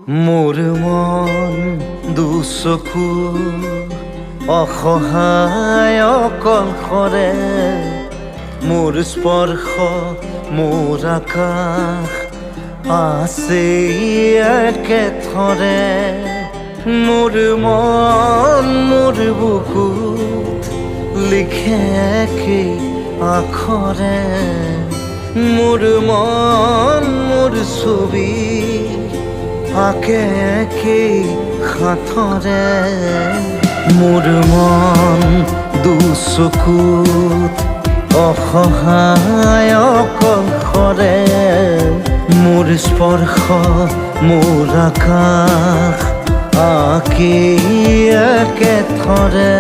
মোৰ মন দুচকু অসহায় অকলশৰে, মোৰ স্পৰ্শ মোৰ আকাশ আছে একেথৰে। মোৰ মন মোৰ বুকুত লিখে একেই আখৰে, মোৰ মন মোৰ ছবি আঁকে একেই সাঁথৰে। মোৰ মন দুচকুত অসহায় অকলশৰে, মোৰ স্পৰ্শ মোৰ আকাশ আঁকি একেথৰে।